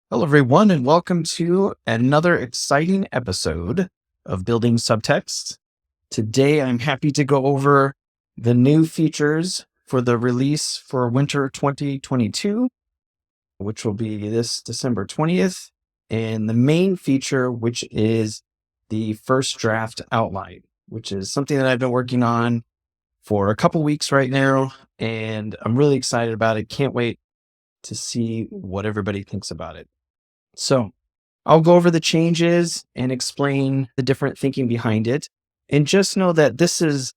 Hello, everyone, and welcome to another exciting episode of Building Subtext. Today, I'm happy to go over the new features for the release for winter 2022, which will be this December 20th, and the main feature, which is the first draft outline, which is something that I've been working on for a couple weeks right now, and I'm really excited about it. Can't wait to see what everybody thinks about it. So I'll go over the changes and explain the different thinking behind it. And just know that this is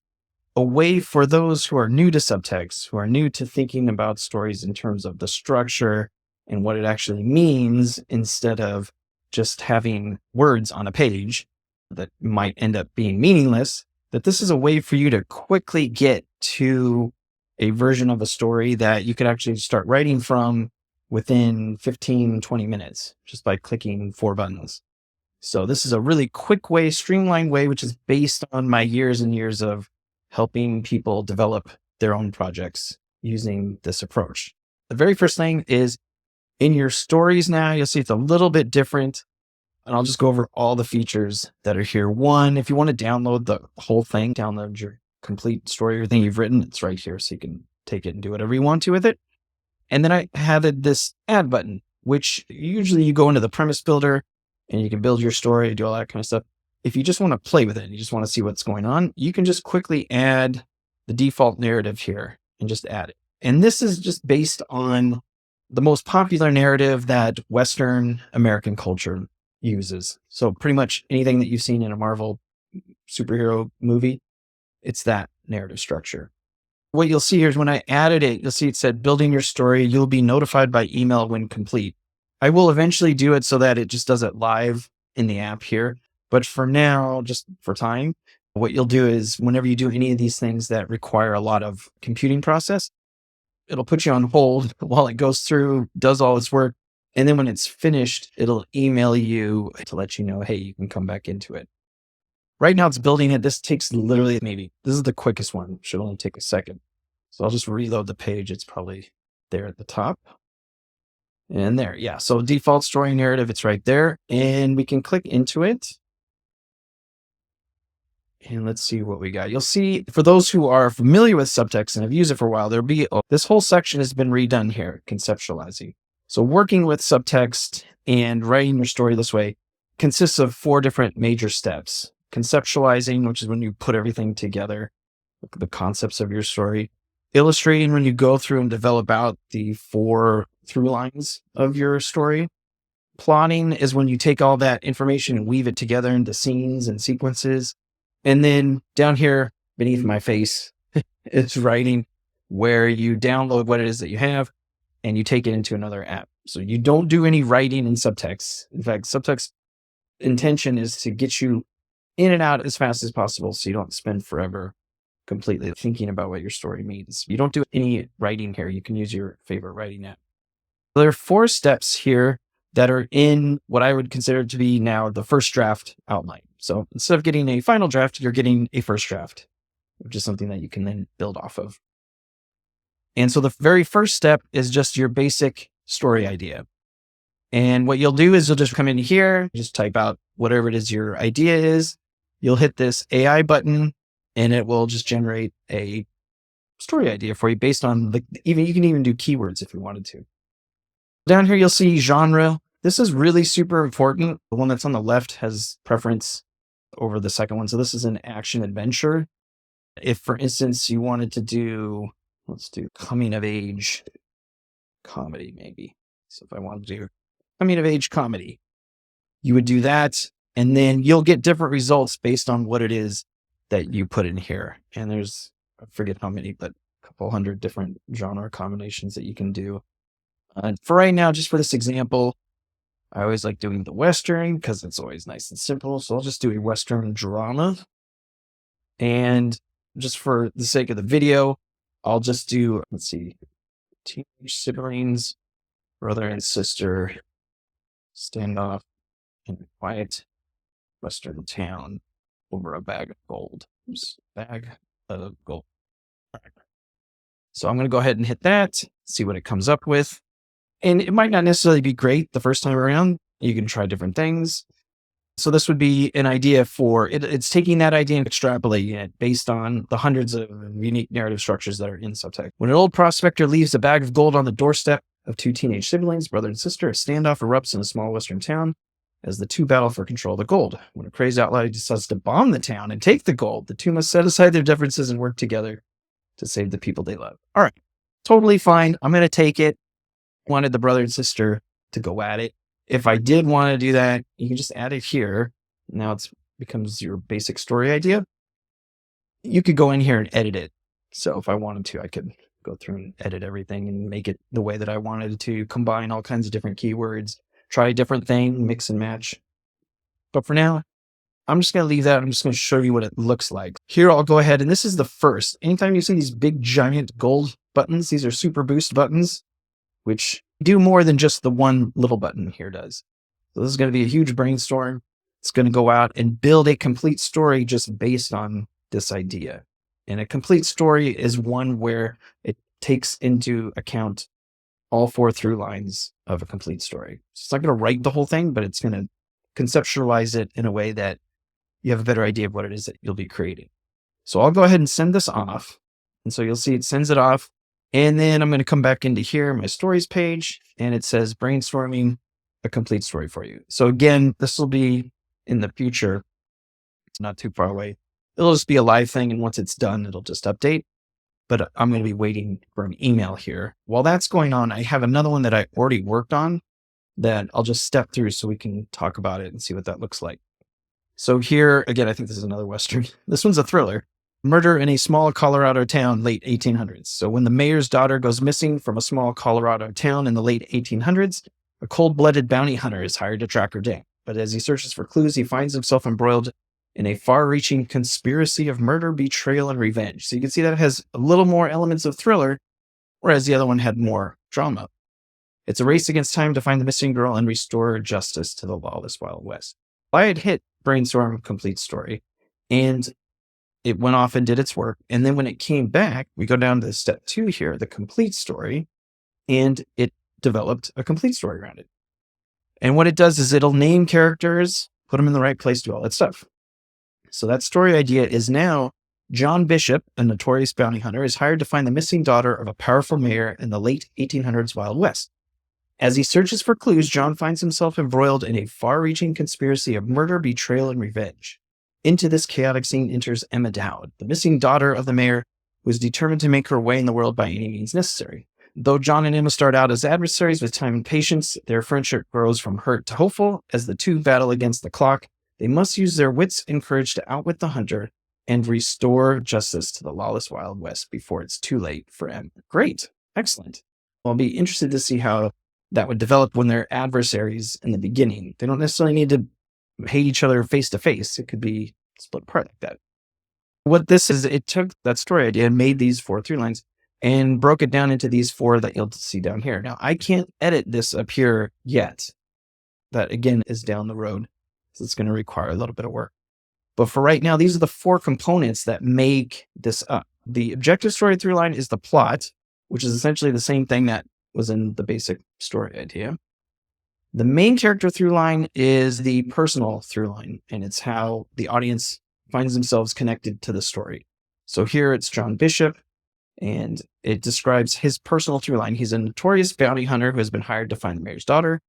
a way for those who are new to subtext, who are new to thinking about stories in terms of the structure and what it actually means, instead of just having words on a page that might end up being meaningless, that this is a way for you to quickly get to a version of a story that you could actually start writing from within 15, 20 minutes, just by clicking 4 buttons. So this is a really quick way, streamlined way, which is based on my years and years of helping people develop their own projects using this approach. The very first thing is in your stories now, you'll see it's a little bit different. And I'll just go over all the features that are here. One, if you want to download the whole thing, download your complete story, everything you've written, it's right here. So you can take it and do whatever you want to with it. And then I added this add button, which usually you go into the premise builder and you can build your story, do all that kind of stuff. If you just want to play with it and you just want to see what's going on, you can just quickly add the default narrative here and just add it. And this is just based on the most popular narrative that Western American culture uses. So pretty much anything that you've seen in a Marvel superhero movie, it's that narrative structure. What you'll see here is when I added it, you'll see it said building your story. You'll be notified by email when complete. I will eventually do it so that it just does it live in the app here. But for now, just for time, what you'll do is whenever you do any of these things that require a lot of computing process, it'll put you on hold while it goes through, does all its work. And then when it's finished, it'll email you to let you know, hey, you can come back into it. Right now it's building it. This takes literally this is the quickest one. It should only take a second. So I'll just reload the page. It's probably there at the top. And there, yeah. So default story narrative, it's right there. And we can click into it. And let's see what we got. You'll see, for those who are familiar with Subtxt and have used it for a while, there'll be, this whole section has been redone here, conceptualizing. So working with Subtxt and writing your story this way consists of 4 different major steps. Conceptualizing, which is when you put everything together, the concepts of your story. Illustrating, when you go through and develop out the 4 through lines of your story. Plotting is when you take all that information and weave it together into scenes and sequences. And then down here beneath my face is writing, where you download what it is that you have and you take it into another app. So you don't do any writing in Subtxt. In fact, Subtxt intention is to get you in and out as fast as possible so you don't spend forever completely thinking about what your story means. You don't do any writing here. You can use your favorite writing app. There are 4 steps here that are in what I would consider to be now the first draft outline. So instead of getting a final draft, you're getting a first draft, which is something that you can then build off of. And so the very first step is just your basic story idea. And what you'll do is you'll just come in here, just type out whatever it is your idea is. You'll hit this AI button and it will just generate a story idea for you based on you can even do keywords if you wanted to. Down here, you'll see genre. This is really super important. The one that's on the left has preference over the second one. So this is an action adventure. If, for instance, you wanted to do, let's do coming of age comedy, maybe. So if I wanted to do coming of age comedy, you would do that. And then you'll get different results based on what it is that you put in here. And there's, I forget how many, but a couple hundred different genre combinations that you can do. For right now, just for this example, I always like doing the Western because it's always nice and simple. So I'll just do a Western drama. And just for the sake of the video, I'll just do, let's see, teenage siblings, brother and sister, standoff in a quiet Western town over a bag of gold. Bag of gold. So I'm going to go ahead and hit that, see what it comes up with. And it might not necessarily be great the first time around. You can try different things. So this would be an idea for it. It's taking that idea and extrapolating it based on the hundreds of unique narrative structures that are in Subtxt. When an old prospector leaves a bag of gold on the doorstep of two teenage siblings, brother and sister, a standoff erupts in a small western town as the two battle for control of the gold. When a crazed outlaw decides to bomb the town and take the gold, the two must set aside their differences and work together to save the people they love. All right, totally fine. I'm going to take it. Wanted the brother and sister to go at it. If I did want to do that, you can just add it here. Now it becomes your basic story idea. You could go in here and edit it. So if I wanted to, I could go through and edit everything and make it the way that I wanted it to, combine all kinds of different keywords, try a different thing, mix and match. But for now, I'm just going to leave that. I'm just going to show you what it looks like. Here, I'll go ahead, and this is the first. Anytime you see these big, giant gold buttons, these are super boost buttons, which do more than just the one little button here does. So this is going to be a huge brainstorm. It's going to go out and build a complete story just based on this idea. And a complete story is one where it takes into account all four through lines of a complete story. So it's not going to write the whole thing, but it's going to conceptualize it in a way that you have a better idea of what it is that you'll be creating. So I'll go ahead and send this off. And so you'll see it sends it off. And then I'm going to come back into here, my stories page, and it says brainstorming a complete story for you. So again, this will be in the future. It's not too far away. It'll just be a live thing. And once it's done, it'll just update. But I'm going to be waiting for an email here. While that's going on, I have another one that I already worked on that I'll just step through so we can talk about it and see what that looks like. So here, again, I think this is another Western. This one's a thriller. Murder in a small Colorado town, late 1800s. So when the mayor's daughter goes missing from a small Colorado town in the late 1800s, a cold-blooded bounty hunter is hired to track her down. But as he searches for clues, he finds himself embroiled in a far-reaching conspiracy of murder, betrayal, and revenge. So you can see that it has a little more elements of thriller, whereas the other one had more drama. It's a race against time to find the missing girl and restore justice to the lawless Wild West. I had hit brainstorm complete story, and it went off and did its work. And then when it came back, we go down to step 2 here, the complete story, and it developed a complete story around it. And what it does is it'll name characters, put them in the right place, do all that stuff. So that story idea is now John Bishop, a notorious bounty hunter, is hired to find the missing daughter of a powerful mayor in the late 1800s Wild West. As he searches for clues, John finds himself embroiled in a far-reaching conspiracy of murder, betrayal, and revenge. Into this chaotic scene enters Emma Dowd, the missing daughter of the mayor, who is determined to make her way in the world by any means necessary. Though John and Emma start out as adversaries with time and patience, their friendship grows from hurt to hopeful. As the two battle against the clock, they must use their wits and courage to outwit the hunter and restore justice to the lawless Wild West before it's too late for Emma. Great. Excellent. I'll be interested to see how that would develop when they're adversaries in the beginning. They don't necessarily need to hate each other face to face. It could be split apart like that. What this is, it took that story idea and made these 4 through lines and broke it down into these 4 that you'll see down here. Now, I can't edit this up here yet. That, again, is down the road. So it's going to require a little bit of work. But for right now, these are the 4 components that make this up. The objective story through line is the plot, which is essentially the same thing that was in the basic story idea. The main character through line is the personal through line, and it's how the audience finds themselves connected to the story. So here it's John Bishop, and it describes his personal through line. He's a notorious bounty hunter who has been hired to find the mayor's daughter,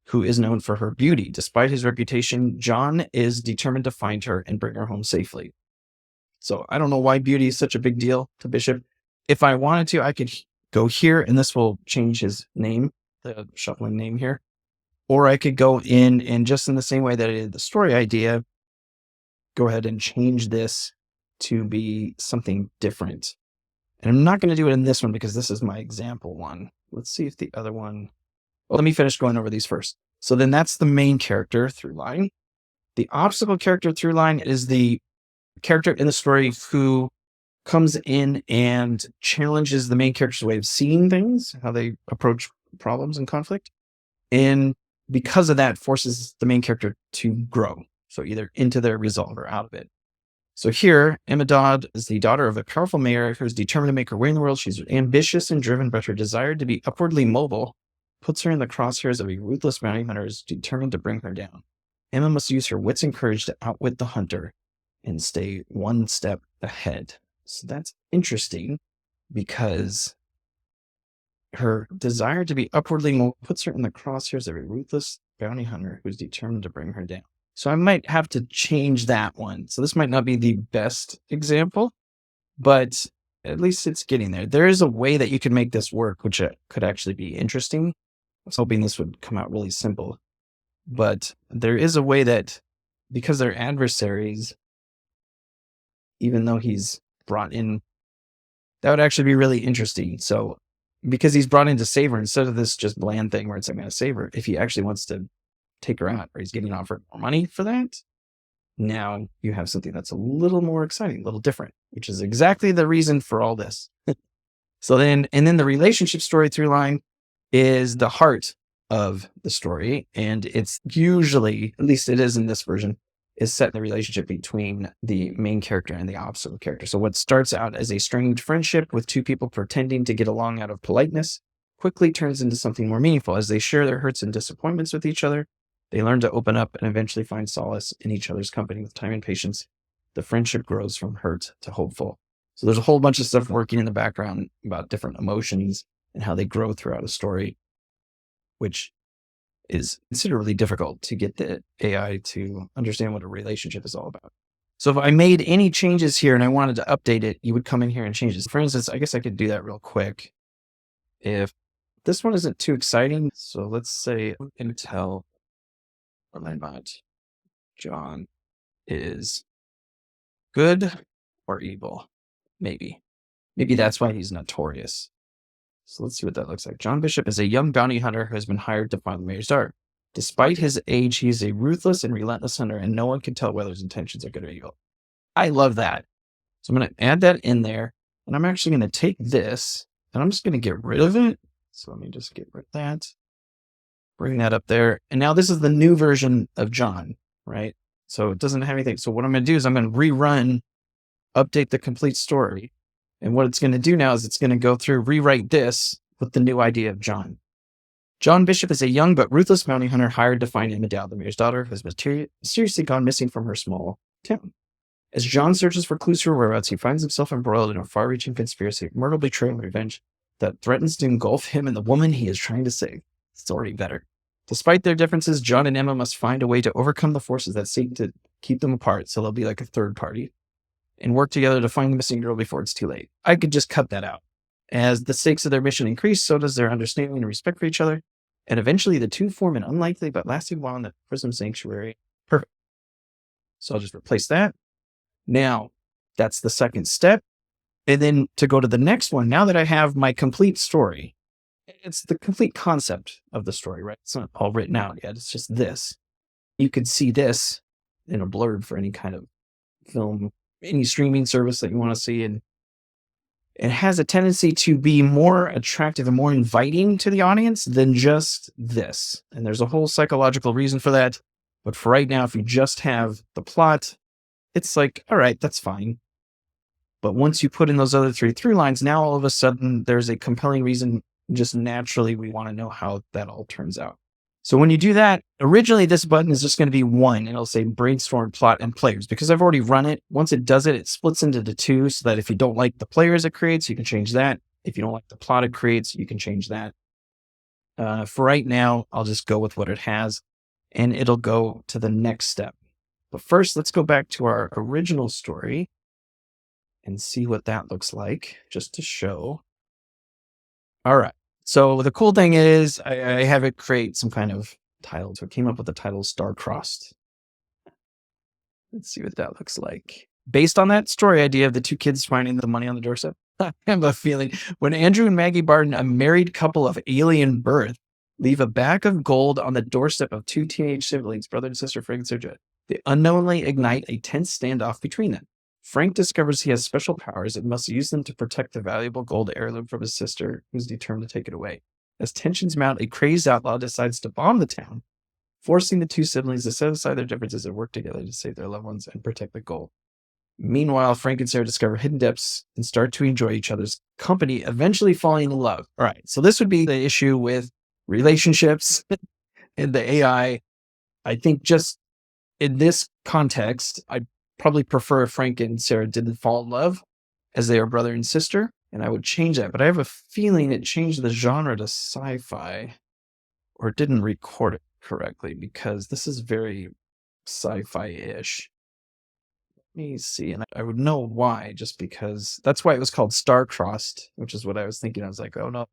who is known for her beauty. Despite his reputation, John is determined to find her and bring her home safely. So I don't know why beauty is such a big deal to Bishop. If I wanted to, I could go here, and this will change his name, the shuffling name here. Or I could go in and just in the same way that I did the story idea, go ahead and change this to be something different. And I'm not going to do it in this one because this is my example one. Let's see if the other one... Well, let me finish going over these first. So then that's the main character through line. The obstacle character through line is the character in the story who comes in and challenges the main character's way of seeing things, how they approach problems and conflict. And because of that, forces the main character to grow. So either into their resolve or out of it. So here, Emma Dodd is the daughter of a powerful mayor who is determined to make her way in the world. She's ambitious and driven, but her desire to be upwardly mobile puts her in the crosshairs of a ruthless bounty hunter who is determined to bring her down. Emma must use her wits and courage to outwit the hunter and stay one step ahead. So that's interesting because her desire to be upwardly mobile puts her in the crosshairs of a ruthless bounty hunter who's determined to bring her down. So I might have to change that one. So this might not be the best example, but at least it's getting there. There is a way that you can make this work, which could actually be interesting. I was hoping this would come out really simple, but there is a way that because they're adversaries, even though he's brought in, that would actually be really interesting. So because he's brought in to save her, instead of this just bland thing where it's I'm going to save her, if he actually wants to take her out or he's getting offered more money for that, now you have something that's a little more exciting, a little different, which is exactly the reason for all this. So then the relationship story through line is the heart of the story. And it's usually, at least it is in this version, is set in the relationship between the main character and the opposite character. So what starts out as a strained friendship with two people pretending to get along out of politeness quickly turns into something more meaningful. As they share their hurts and disappointments with each other, they learn to open up and eventually find solace in each other's company. With time and patience, the friendship grows from hurt to hopeful. So there's a whole bunch of stuff working in the background about different emotions and how they grow throughout a story, which is considerably difficult to get the AI to understand what a relationship is all about. So if I made any changes here and I wanted to update it, you would come in here and change this. For instance, I guess I could do that real quick. If this one isn't too exciting, so let's say we can tell whether or not John is good or evil. Maybe that's why he's notorious. So let's see what that looks like. John Bishop is a young bounty hunter who has been hired to find the mayor's daughter. Despite his age, he is a ruthless and relentless hunter, and no one can tell whether his intentions are good or evil. I love that. So I'm going to add that in there, and I'm actually going to take this, and I'm just going to get rid of it. So let me just get rid of that. Bring that up there. And now this is the new version of John, right? So it doesn't have anything. So what I'm going to do is I'm going to rerun, update the complete story. And what it's going to do now is it's going to go through, rewrite this with the new idea of John. John Bishop is a young but ruthless bounty hunter hired to find Emma Dow, the mayor's daughter, who has mysteriously gone missing from her small town. As John searches for clues to her whereabouts, he finds himself embroiled in a far-reaching conspiracy of murder, betrayal, and revenge that threatens to engulf him and the woman he is trying to save. It's already better. Despite their differences, John and Emma must find a way to overcome the forces that seek to keep them apart, so they'll be like a third party, and work together to find the missing girl before it's too late. I could just cut that out. As the stakes of their mission increase, so does their understanding and respect for each other, and eventually the two form an unlikely but lasting bond in the prison sanctuary. Perfect. So I'll just replace that. Now, that's the second step. And then to go to the next one, now that I have my complete story, it's the complete concept of the story, right? It's not all written out yet. It's just this. You could see this in a blurb for any kind of film, any streaming service that you want to see. And it has a tendency to be more attractive and more inviting to the audience than just this. And there's a whole psychological reason for that. But for right now, if you just have the plot, it's like, all right, that's fine. But once you put in those other three through lines, now all of a sudden there's a compelling reason. Just naturally, we want to know how that all turns out. So when you do that, originally this button is just going to be one, and it'll say brainstorm, plot, and players. Because I've already run it, once it does it, it splits into the two, so that if you don't like the players it creates, you can change that. If you don't like the plot it creates, you can change that. For right now, I'll just go with what it has, and it'll go to the next step. But first, let's go back to our original story and see what that looks like, just to show. All right. So the cool thing is I have it create some kind of title. So it came up with the title Star-Crossed. Let's see what that looks like. Based on that story idea of the two kids finding the money on the doorstep, I have a feeling when Andrew and Maggie Barton, a married couple of alien birth, leave a bag of gold on the doorstep of two teenage siblings, brother and sister Frank and Sergio, they unknowingly ignite a tense standoff between them. Frank discovers he has special powers and must use them to protect the valuable gold heirloom from his sister, who's determined to take it away. As tensions mount, a crazed outlaw decides to bomb the town, forcing the two siblings to set aside their differences and work together to save their loved ones and protect the gold. Meanwhile, Frank and Sarah discover hidden depths and start to enjoy each other's company, eventually falling in love. All right, so this would be the issue with relationships and the AI. I think just in this context, I probably prefer if Frank and Sarah didn't fall in love as they are brother and sister, and I would change that. But I have a feeling it changed the genre to sci-fi, or it didn't record it correctly, because this is very sci-fi-ish. Let me see, and I would know why, just because that's why it was called Star-Crossed, which is what I was thinking. I was like, oh no,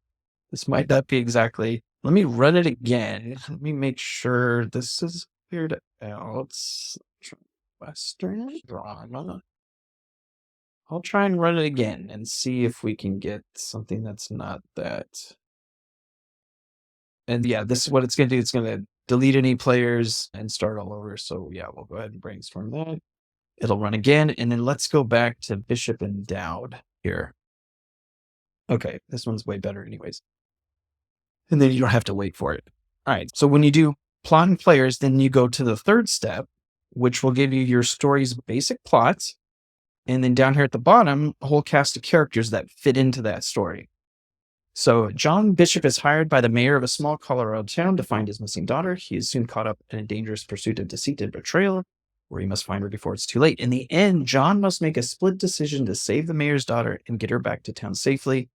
this might not be exactly. Let me run it again. Let me make sure this is figured out. Western drama. I'll try and run it again and see if we can get something that's not that. And yeah, this is what it's going to do. It's going to delete any players and start all over. So yeah, we'll go ahead and brainstorm that. It'll run again. And then let's go back to Bishop and Dowd here. Okay, this one's way better anyways. And then you don't have to wait for it. All right, so when you do plotting players, then you go to the third step, which will give you your story's basic plot. And then down here at the bottom, a whole cast of characters that fit into that story. So John Bishop is hired by the mayor of a small Colorado town to find his missing daughter. He is soon caught up in a dangerous pursuit of deceit and betrayal, where he must find her before it's too late. In the end, John must make a split decision to save the mayor's daughter and get her back to town safely,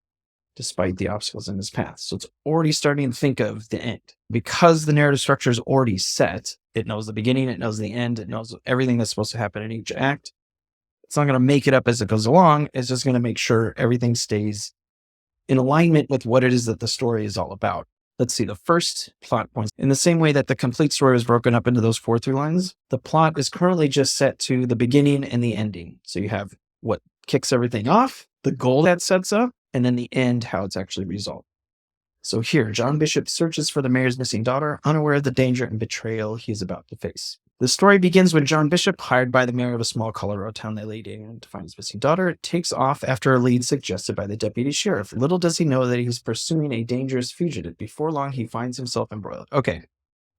despite the obstacles in his path. So it's already starting to think of the end. Because the narrative structure is already set, it knows the beginning, it knows the end, it knows everything that's supposed to happen in each act. It's not going to make it up as it goes along. It's just going to make sure everything stays in alignment with what it is that the story is all about. Let's see, the first plot points. In the same way that the complete story was broken up into those 4 through lines, the plot is currently just set to the beginning and the ending. So you have what kicks everything off, the goal that sets up, and then the end, how it's actually resolved. So here, John Bishop searches for the mayor's missing daughter, unaware of the danger and betrayal he is about to face. The story begins when John Bishop, hired by the mayor of a small Colorado town they laid in to find his missing daughter, takes off after a lead suggested by the deputy sheriff. Little does he know that he's pursuing a dangerous fugitive. Before long, he finds himself embroiled. Okay,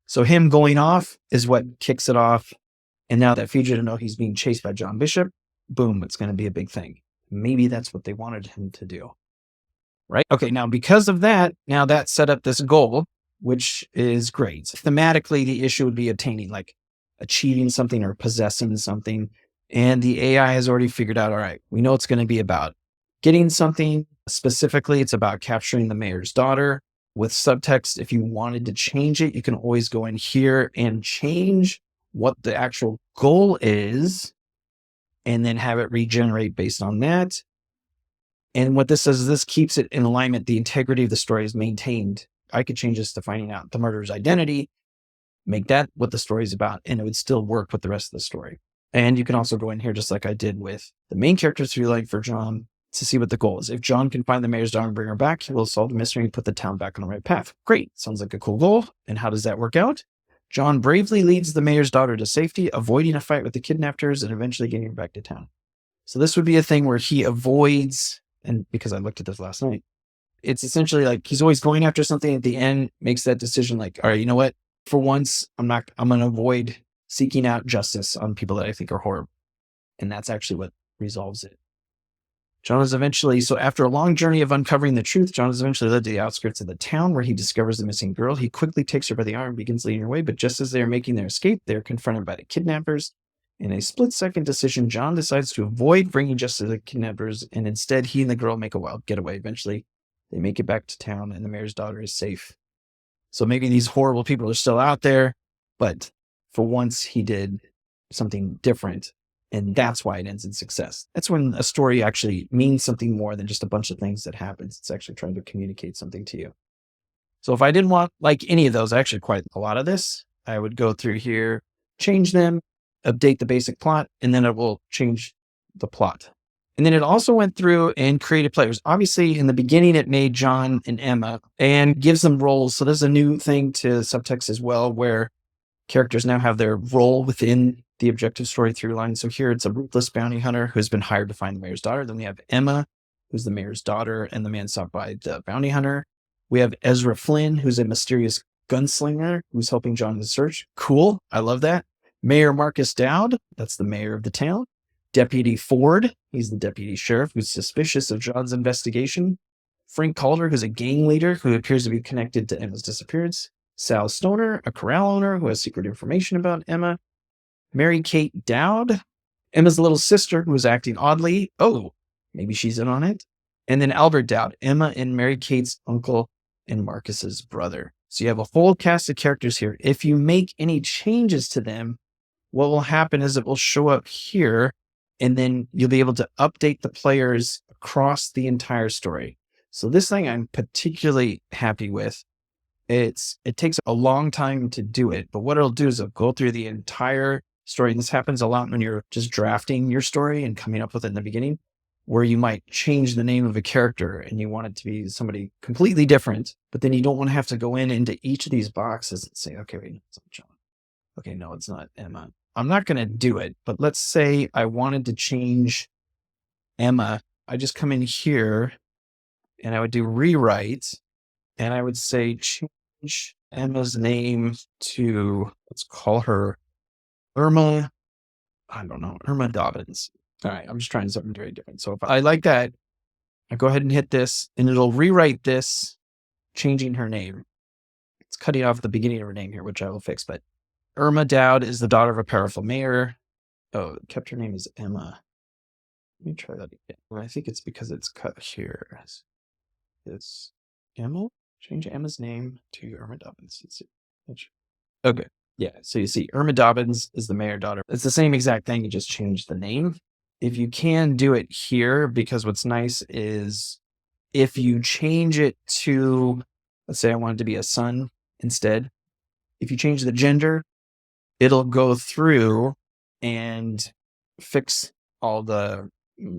so him going off is what kicks it off. And now that fugitive knows he's being chased by John Bishop, boom, it's going to be a big thing. Maybe that's what they wanted him to do. Right? Okay, now because of that, now that set up this goal, which is great. Thematically, the issue would be obtaining, like achieving something or possessing something. And the AI has already figured out, all right, we know it's going to be about getting something. Specifically, it's about capturing the mayor's daughter. With Subtxt, if you wanted to change it, you can always go in here and change what the actual goal is and then have it regenerate based on that. And what this does is this keeps it in alignment. The integrity of the story is maintained. I could change this to finding out the murderer's identity, make that what the story is about, and it would still work with the rest of the story. And you can also go in here, just like I did with the main character through line for John, to see what the goal is. If John can find the mayor's daughter and bring her back, he will solve the mystery and put the town back on the right path. Great. Sounds like a cool goal. And how does that work out? John bravely leads the mayor's daughter to safety, avoiding a fight with the kidnappers and eventually getting her back to town. So this would be a thing where he avoids, and because I looked at this last night, it's essentially like he's always going after something at the end, makes that decision like, all right, you know what? For once, I'm going to avoid seeking out justice on people that I think are horrible. And that's actually what resolves it. John is eventually, so after a long journey of uncovering the truth, John is eventually led to the outskirts of the town where he discovers the missing girl. He quickly takes her by the arm and begins leading her away. But just as they are making their escape, they are confronted by the kidnappers. In a split-second decision, John decides to avoid bringing justice to the kidnappers, and instead he and the girl make a wild getaway. Eventually, they make it back to town, and the mayor's daughter is safe. So maybe these horrible people are still out there, but for once he did something different, and that's why it ends in success. That's when a story actually means something more than just a bunch of things that happens. It's actually trying to communicate something to you. So if I didn't want like any of those, actually quite a lot of this, I would go through here, change them, update the basic plot, and then it will change the plot. And then it also went through and created players. Obviously, in the beginning, it made John and Emma and gives them roles. So there's a new thing to Subtxt as well, where characters now have their role within the objective story through line. So here it's a ruthless bounty hunter who has been hired to find the mayor's daughter. Then we have Emma, who's the mayor's daughter and the man sought by the bounty hunter. We have Ezra Flynn, who's a mysterious gunslinger who's helping John in the search. Cool. I love that. Mayor Marcus Dowd, that's the mayor of the town. Deputy Ford, he's the deputy sheriff who's suspicious of John's investigation. Frank Calder, who's a gang leader who appears to be connected to Emma's disappearance. Sal Stoner, a corral owner who has secret information about Emma. Mary Kate Dowd, Emma's little sister who was acting oddly. Oh, maybe she's in on it. And then Albert Dowd, Emma and Mary Kate's uncle and Marcus's brother. So you have a whole cast of characters here. If you make any changes to them, what will happen is it will show up here, and then you'll be able to update the players across the entire story. So this thing I'm particularly happy with. It takes a long time to do it, but what it'll do is it'll go through the entire story. And this happens a lot when you're just drafting your story and coming up with it in the beginning, where you might change the name of a character and you want it to be somebody completely different, but then you don't want to have to go into each of these boxes and say, okay, wait, it's not John. Okay, no, it's not Emma. I'm not going to do it, but let's say I wanted to change Emma. I just come in here and I would do rewrite, and I would say change Emma's name to, let's call her Irma. I don't know, Irma Dobbins. All right, I'm just trying something very different. So if I like that, I go ahead and hit this, and it'll rewrite this, changing her name. It's cutting off the beginning of her name here, which I will fix. But Irma Dowd is the daughter of a powerful mayor. Oh, it kept her name as Emma. Let me try that again. I think it's because it's cut here. It's Emma? Change Emma's name to Irma Dobbins. Let's see. Okay. Yeah. So you see, Irma Dobbins is the mayor daughter. It's the same exact thing. You just changed the name. If you can do it here, because what's nice is if you change it to, let's say I want it to be a son instead. If you change the gender, it'll go through and fix all the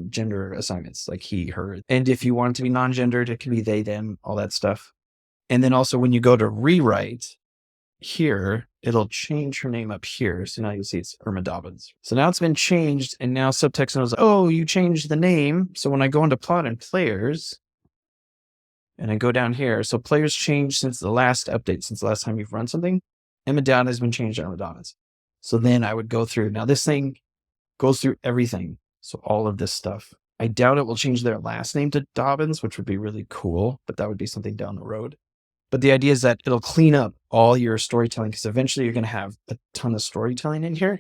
gender assignments, like he, her. And if you want it to be non-gendered, it can be they, them, all that stuff. And then also when you go to rewrite here, it'll change her name up here. So now you'll see it's Irma Dobbins. So now it's been changed, and now Subtxt knows, oh, you changed the name. So when I go into plot and players, and I go down here, so players changed since the last update, since the last time you've run something, Emma Dowd has been changed to Irma Dobbins. So then I would go through. Now this thing goes through everything. So all of this stuff. I doubt it will change their last name to Dobbins, which would be really cool, but that would be something down the road. But the idea is that it'll clean up all your storytelling, because eventually you're going to have a ton of storytelling in here,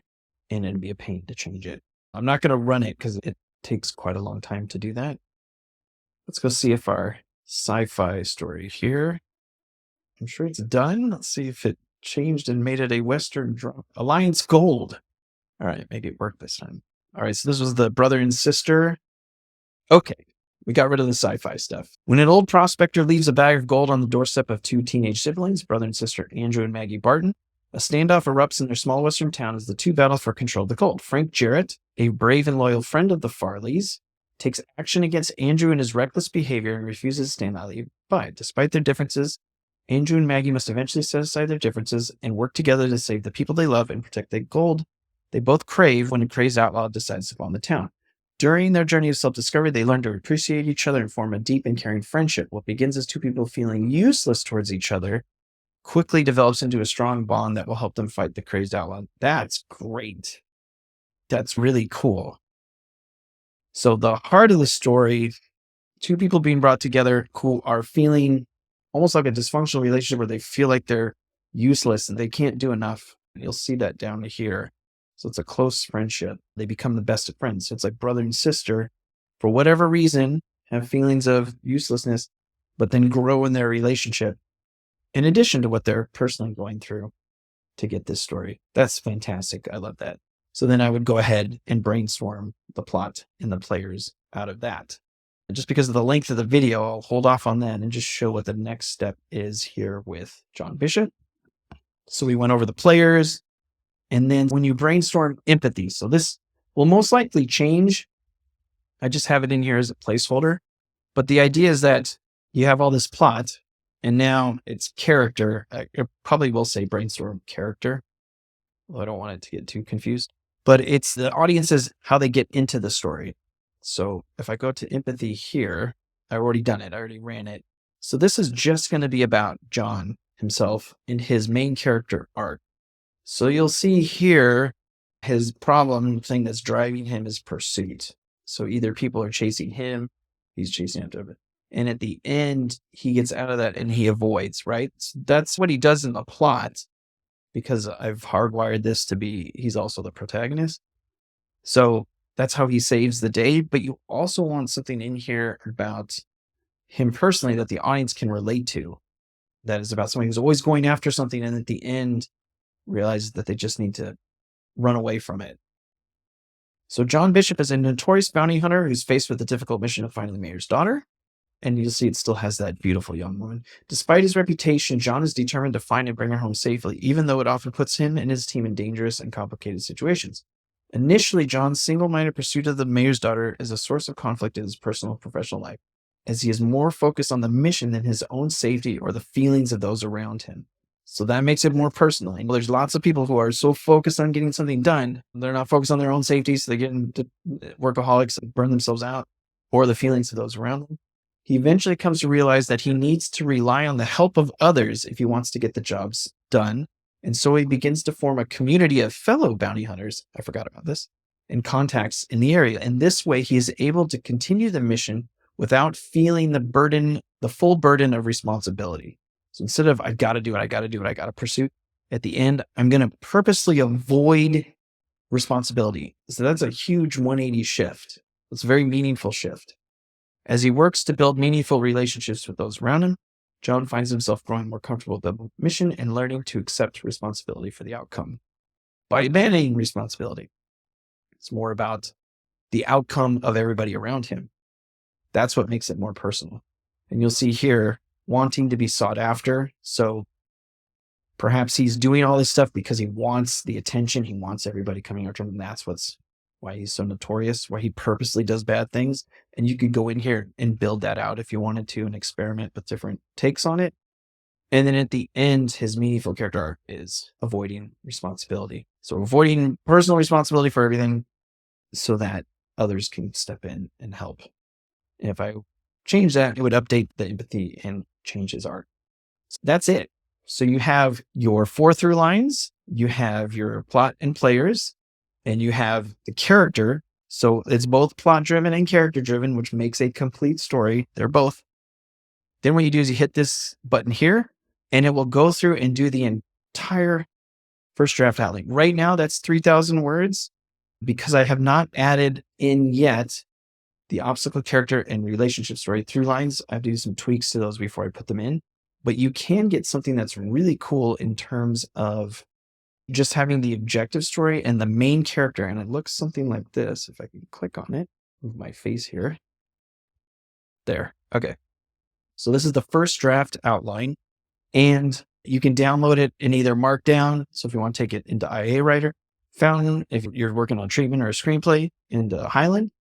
and it'd be a pain to change it. I'm not going to run it because it takes quite a long time to do that. Let's go see if our sci-fi story here, I'm sure it's done. Let's see if it changed and made it a Western drama. Alliance Gold. All right, maybe it worked this time. All right, so this was the brother and sister. Okay, we got rid of the sci-fi stuff. When an old prospector leaves a bag of gold on the doorstep of two teenage siblings, brother and sister Andrew and Maggie Barton, a standoff erupts in their small western town as the two battle for control of the gold. Frank Jarrett, a brave and loyal friend of the Farleys, takes action against Andrew and his reckless behavior and refuses to stand by. Despite their differences, Andrew and Maggie must eventually set aside their differences and work together to save the people they love and protect the gold they both crave when a crazed outlaw decides to bomb the town. During their journey of self-discovery, they learn to appreciate each other and form a deep and caring friendship. What begins as two people feeling useless towards each other quickly develops into a strong bond that will help them fight the crazed outlaw. That's great. That's really cool. So the heart of the story, two people being brought together who are feeling almost like a dysfunctional relationship where they feel like they're useless and they can't do enough. You'll see that down to here. So it's a close friendship. They become the best of friends. So it's like brother and sister, for whatever reason, have feelings of uselessness, but then grow in their relationship in addition to what they're personally going through to get this story. That's fantastic. I love that. So then I would go ahead and brainstorm the plot and the players out of that. And just because of the length of the video, I'll hold off on that and just show what the next step is here with John Bishop. So we went over the players. And then when you brainstorm empathy, so this will most likely change. I just have it in here as a placeholder. But the idea is that you have all this plot, and now it's character. I probably will say brainstorm character, although I don't want it to get too confused. But it's the audiences, how they get into the story. So if I go to empathy here, I've already done it. I already ran it. So this is just going to be about John himself and his main character arc. So you'll see here, his problem thing that's driving him is pursuit. So either people are chasing him, he's chasing after And at the end, he gets out of that and he avoids, right? So that's what he does in the plot, because I've hardwired this to be, he's also the protagonist. So that's how he saves the day. But you also want something in here about him personally that the audience can relate to. That is about somebody who's always going after something and at the end realizes that they just need to run away from it. So John Bishop is a notorious bounty hunter who's faced with the difficult mission of finding the mayor's daughter. And you'll see it still has that beautiful young woman. Despite his reputation, John is determined to find and bring her home safely, even though it often puts him and his team in dangerous and complicated situations. Initially, John's single-minded pursuit of the mayor's daughter is a source of conflict in his personal and professional life, as he is more focused on the mission than his own safety or the feelings of those around him. So that makes it more personal. And there's lots of people who are so focused on getting something done, they're not focused on their own safety, so they get into workaholics and burn themselves out, or the feelings of those around them. He eventually comes to realize that he needs to rely on the help of others if he wants to get the jobs done. And so he begins to form a community of fellow bounty hunters, I forgot about this, and contacts in the area. And this way, he is able to continue the mission without feeling the full burden of responsibility. So instead of, I got to do it, I got to pursue, at the end, I'm going to purposely avoid responsibility. So that's a huge 180 shift. It's a very meaningful shift. As he works to build meaningful relationships with those around him, John finds himself growing more comfortable with the mission and learning to accept responsibility for the outcome. By abandoning responsibility, it's more about the outcome of everybody around him. That's what makes it more personal. And you'll see here, wanting to be sought after. So perhaps he's doing all this stuff because he wants the attention. He wants everybody coming after him. And that's why he's so notorious, why he purposely does bad things. And you could go in here and build that out if you wanted to and experiment with different takes on it. And then at the end, his meaningful character arc is avoiding responsibility. So avoiding personal responsibility for everything so that others can step in and help. And if I change that, it would update the empathy and change his arc. So that's it. So you have your 4 through lines, you have your plot and players, and you have the character. So it's both plot driven and character driven, which makes a complete story. They're both. Then what you do is you hit this button here and it will go through and do the entire first draft outline. Right now, that's 3,000 words because I have not added in yet the obstacle character and relationship story through lines. I have to do some tweaks to those before I put them in, but you can get something that's really cool in terms of just having the objective story and the main character. And it looks something like this. If I can click on it, move my face here. There. Okay. So this is the first draft outline and you can download it in either Markdown. So if you want to take it into IA Writer, Fountain, if you're working on treatment or a screenplay, into Highland,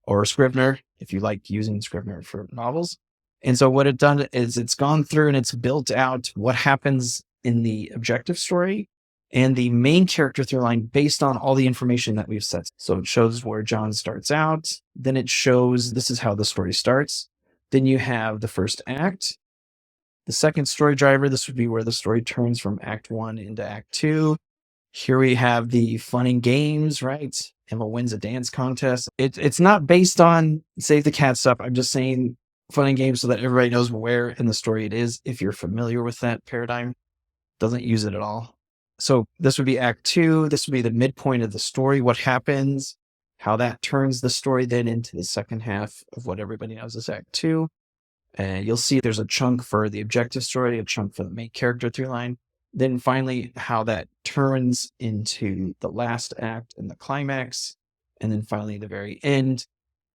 or Scrivener, if you like using Scrivener for novels. And so what it's done is it's gone through and it's built out what happens in the objective story and the main character through line based on all the information that we've set. So it shows where John starts out. Then it shows this is how the story starts. Then you have the first act. The second story driver, this would be where the story turns from Act 1 into Act 2. Here we have the fun and games, right? Emma wins a dance contest. It's not based on Save the Cat stuff. I'm just saying fun and games so that everybody knows where in the story it is. If you're familiar with that paradigm, doesn't use it at all. So this would be Act 2. This would be the midpoint of the story. What happens, how that turns the story then into the second half of what everybody knows is Act 2. And you'll see there's a chunk for the objective story, a chunk for the main character through line. Then finally, how that turns into the last act and the climax. And then finally, the very end,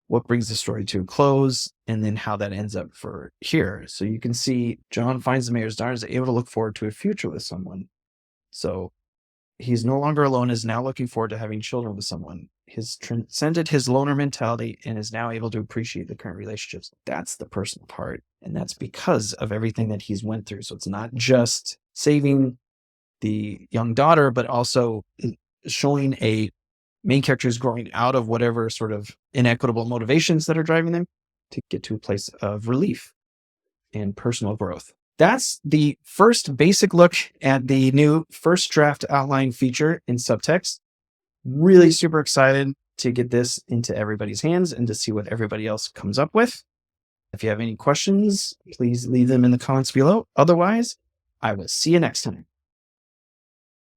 what brings the story to a close, and then how that ends up for here. So you can see John finds the mayor's daughter, is able to look forward to a future with someone. So he's no longer alone, is now looking forward to having children with someone. He's transcended his loner mentality and is now able to appreciate the current relationships. That's the personal part. And that's because of everything that he's went through. So it's not just saving the young daughter, but also showing a main character is growing out of whatever sort of inequitable motivations that are driving them to get to a place of relief and personal growth. That's the first basic look at the new first draft outline feature in Subtxt. Really super excited to get this into everybody's hands and to see what everybody else comes up with. If you have any questions, please leave them in the comments below. Otherwise, I will see you next time.